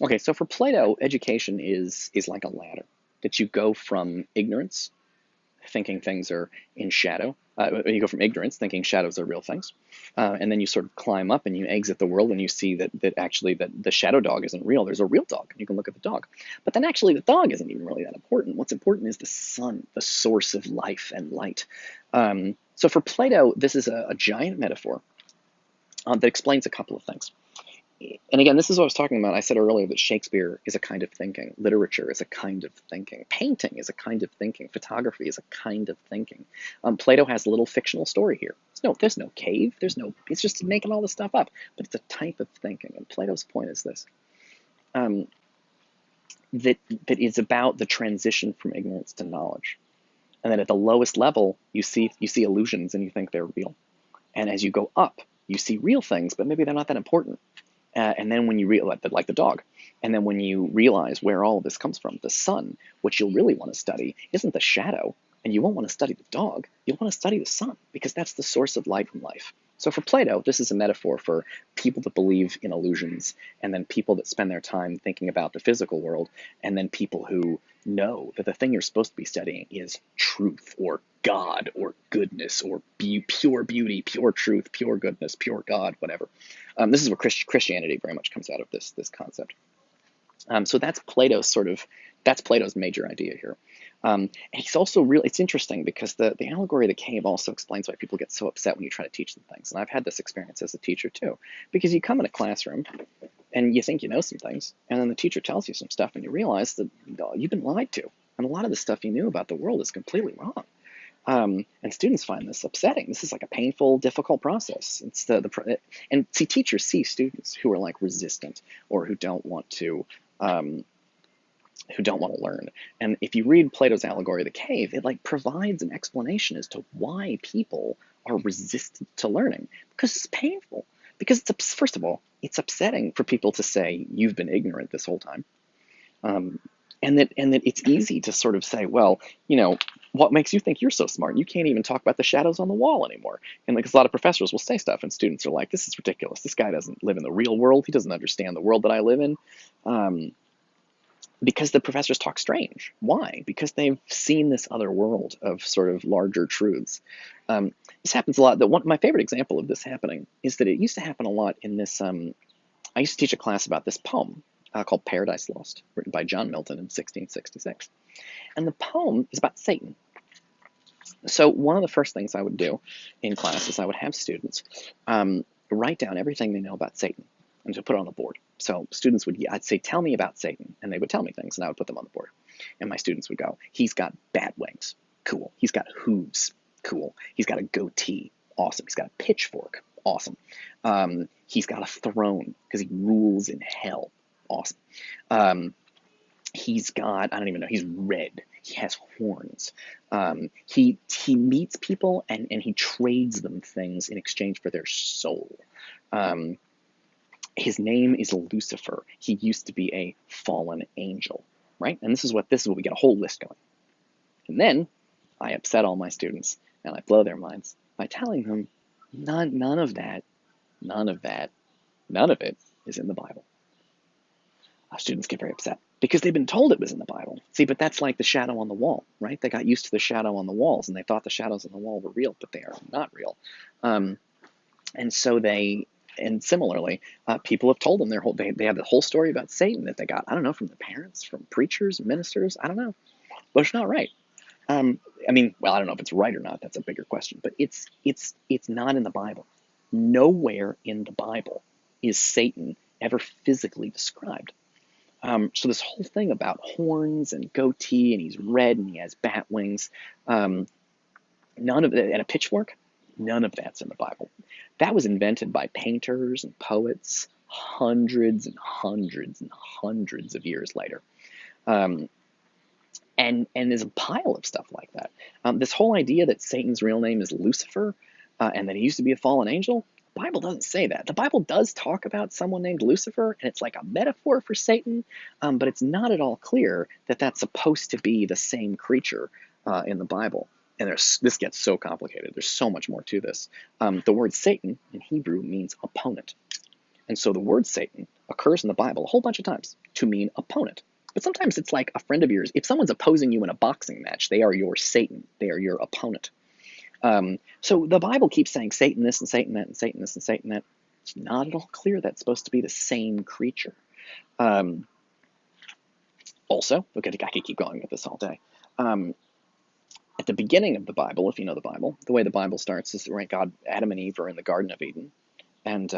Okay, so for Plato, education is like a ladder that you go from ignorance, thinking things are in shadow. You go from ignorance, thinking shadows are real things, and then you sort of climb up and you exit the world and you see that actually that the shadow dog isn't real. There's a real dog, and you can look at the dog. But then actually the dog isn't even really that important. What's important is the sun, the source of life and light. So for Plato, this is a giant metaphor that explains a couple of things. And again, this is what I was talking about. I said earlier that Shakespeare is a kind of thinking. Literature is a kind of thinking. Painting is a kind of thinking. Photography is a kind of thinking. Plato has a little fictional story here. There's no cave. It's just making all this stuff up. But it's a type of thinking. And Plato's point is this, um, that is about the transition from ignorance to knowledge. And that at the lowest level, you see illusions and you think they're real. And as you go up, you see real things, but maybe they're not that important. And then when you realize, like the dog, and then when you realize where all of this comes from, the sun, what you'll really want to study isn't the shadow, and you won't want to study the dog. You'll want to study the sun, because that's the source of light and life. So for Plato, this is a metaphor for people that believe in illusions, and then people that spend their time thinking about the physical world, and then people who know that the thing you're supposed to be studying is truth, or God, or goodness, or pure beauty, pure truth, pure goodness, pure God, whatever. This is where Christianity very much comes out of this concept. So that's Plato's major idea here. And he's also really, it's interesting because the allegory of the cave also explains why people get so upset when you try to teach them things. And I've had this experience as a teacher too, because you come in a classroom and you think you know some things, and then the teacher tells you some stuff and you realize that you've been lied to. And a lot of the stuff you knew about the world is completely wrong. And students find this upsetting. This is like a painful, difficult process. And see, teachers see students who are like resistant or who don't want to learn. And if you read Plato's allegory of the cave, it like provides an explanation as to why people are resistant to learning, because it's painful. Because first of all, it's upsetting for people to say you've been ignorant this whole time. And that it's easy to sort of say, well, what makes you think you're so smart? You can't even talk about the shadows on the wall anymore. And because a lot of professors will say stuff, and students are like, this is ridiculous. This guy doesn't live in the real world. He doesn't understand the world that I live in. Because the professors talk strange. Why? Because they've seen this other world of sort of larger truths. This happens a lot. My favorite example of this happening is that it used to happen a lot in this. I used to teach a class about this poem called Paradise Lost, written by John Milton in 1666. And the poem is about Satan. So one of the first things I would do in class is I would have students write down everything they know about Satan and to put it on the board. So students I'd say, tell me about Satan. And they would tell me things, and I would put them on the board. And my students would go, he's got bat wings. Cool. He's got hooves. Cool. He's got a goatee. Awesome. He's got a pitchfork. Awesome. He's got a throne because he rules in hell. Awesome. He's got, I don't even know, he's red. He has horns. He meets people and he trades them things in exchange for their soul. His name is Lucifer. He used to be a fallen angel, right? And this is what we get a whole list going. And then I upset all my students and I blow their minds by telling them none of it is in the Bible. Students get very upset because they've been told it was in the Bible. See, but that's like the shadow on the wall, right? They got used to the shadow on the walls and they thought the shadows on the wall were real, but they are not real. And similarly, people have told them they have the whole story about Satan that they got, I don't know, from their parents, from preachers, ministers, I don't know, but it's not right. I don't know if it's right or not. That's a bigger question, but it's not in the Bible. Nowhere in the Bible is Satan ever physically described. So this whole thing about horns and goatee and he's red and he has bat wings, none of it, and a pitchfork, none of that's in the Bible. That was invented by painters and poets hundreds and hundreds and hundreds of years later. And there's a pile of stuff like that. This whole idea that Satan's real name is Lucifer and that he used to be a fallen angel, the Bible doesn't say that. The Bible does talk about someone named Lucifer, and it's like a metaphor for Satan, but it's not at all clear that that's supposed to be the same creature in the Bible. And this gets so complicated. There's so much more to this. The word Satan in Hebrew means opponent. And so the word Satan occurs in the Bible a whole bunch of times to mean opponent. But sometimes it's like a friend of yours. If someone's opposing you in a boxing match, they are your Satan. They are your opponent. So the Bible keeps saying Satan this and Satan that and Satan this and Satan that. It's not at all clear that's supposed to be the same creature. Also, I could keep going with this all day. At the beginning of the Bible, if you know the Bible, the way the Bible starts is, right, God, Adam and Eve are in the Garden of Eden, and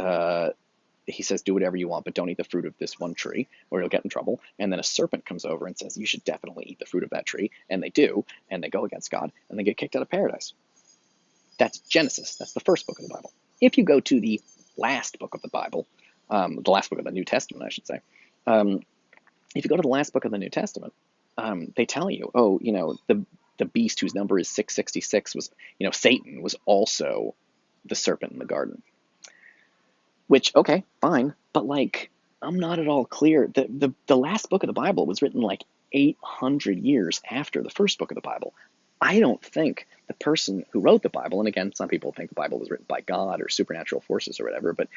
he says, do whatever you want, but don't eat the fruit of this one tree, or you'll get in trouble. And then a serpent comes over and says, you should definitely eat the fruit of that tree, and they do, and they go against God, and they get kicked out of paradise. That's Genesis. That's the first book of the Bible. If you go to the last book of the Bible, the last book of the New Testament, I should say, if you go to the last book of the New Testament, they tell you, oh, the beast whose number is 666 was, Satan was also the serpent in the garden. Which, okay, fine, but I'm not at all clear. The last book of the Bible was written 800 years after the first book of the Bible. I don't think the person who wrote the Bible, and again, some people think the Bible was written by God or supernatural forces or whatever, but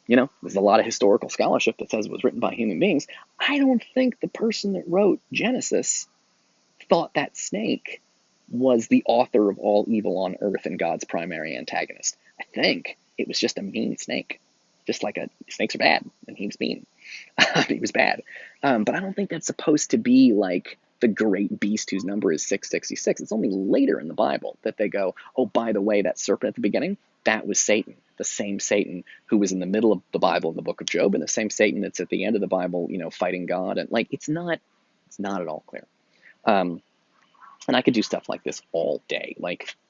there's a lot of historical scholarship that says it was written by human beings. I don't think the person that wrote Genesis thought that snake was the author of all evil on earth and God's primary antagonist. I think it was just a mean snake. Just like snakes are bad, and he was mean. He was bad. But I don't think that's supposed to be the great beast whose number is 666. It's only later in the Bible that they go, oh, by the way, that serpent at the beginning, that was Satan. The same Satan who was in the middle of the Bible in the book of Job, and the same Satan that's at the end of the Bible, fighting God. And it's not at all clear. And I could do stuff like this all day.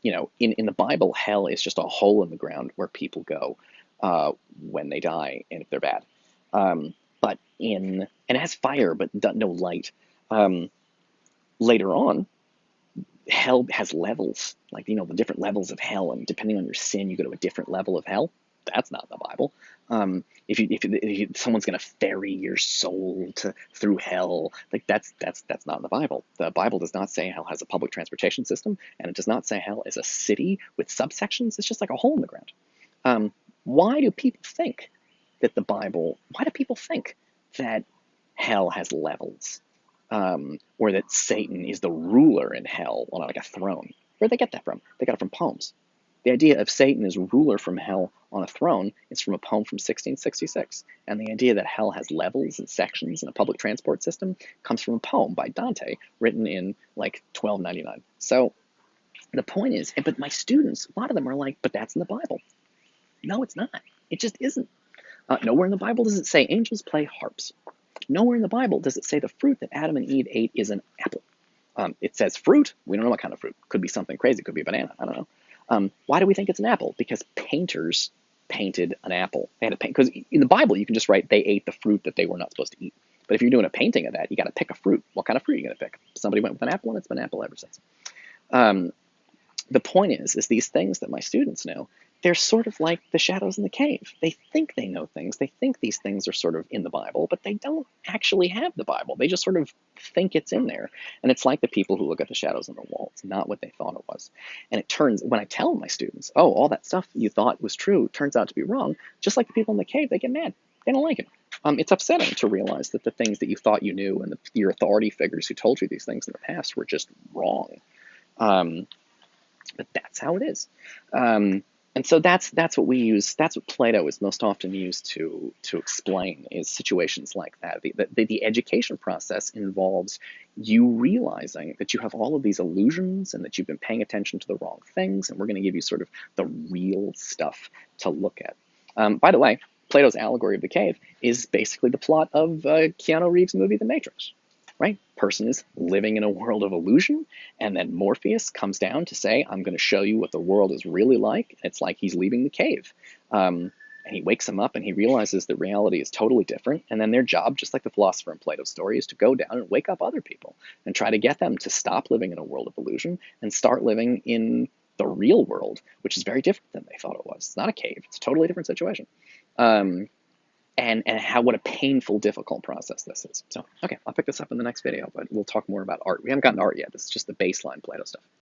In the Bible, hell is just a hole in the ground where people go when they die, and if they're bad. And it has fire, but no light. Later on, hell has levels, the different levels of hell, and depending on your sin, you go to a different level of hell. That's not in the Bible. If someone's going to ferry your soul through hell, that's not in the Bible. The Bible does not say hell has a public transportation system, and it does not say hell is a city with subsections. It's just like a hole in the ground. Why do people think that why do people think that hell has levels? Or that Satan is the ruler in hell on a throne? Where'd they get that from? They got it from poems. The idea of Satan as ruler from hell on a throne is from a poem from 1666. And the idea that hell has levels and sections and a public transport system comes from a poem by Dante written in 1299. So the point is, but my students, a lot of them are like, but that's in the Bible. No, it's not. It just isn't. Nowhere in the Bible does it say angels play harps. Nowhere in the Bible does it say the fruit that Adam and Eve ate is an apple. It says fruit. We don't know what kind of fruit. Could be something crazy. Could be a banana. I don't know. Why do we think it's an apple? Because painters painted an apple. They had to paint, because in the Bible you can just write they ate the fruit that they were not supposed to eat. But if you're doing a painting of that, you got to pick a fruit. What kind of fruit are you going to pick? Somebody went with an apple, and it's been an apple ever since. The point is these things that my students know, they're sort of like the shadows in the cave. They think they know things. They think these things are sort of in the Bible, but they don't actually have the Bible. They just sort of think it's in there. And it's like the people who look at the shadows on the wall. It's not what they thought it was. And it turns, when I tell my students, oh, all that stuff you thought was true turns out to be wrong, just like the people in the cave, they get mad. They don't like it. It's upsetting to realize that the things that you thought you knew and your authority figures who told you these things in the past were just wrong. But that's how it is. And so that's what we use. That's what Plato is most often used to explain, is situations like that. The education process involves you realizing that you have all of these illusions and that you've been paying attention to the wrong things, and we're going to give you sort of the real stuff to look at. By the way, Plato's allegory of the cave is basically the plot of Keanu Reeves' movie The Matrix. Right? Person is living in a world of illusion, and then Morpheus comes down to say, I'm going to show you what the world is really like. It's like he's leaving the cave. And he wakes him up, and he realizes that reality is totally different. And then their job, just like the philosopher in Plato's story, is to go down and wake up other people and try to get them to stop living in a world of illusion and start living in the real world, which is very different than they thought it was. It's not a cave. It's a totally different situation. And what a painful, difficult process this is. So, okay, I'll pick this up in the next video, but we'll talk more about art. We haven't gotten to art yet. This is just the baseline Plato stuff.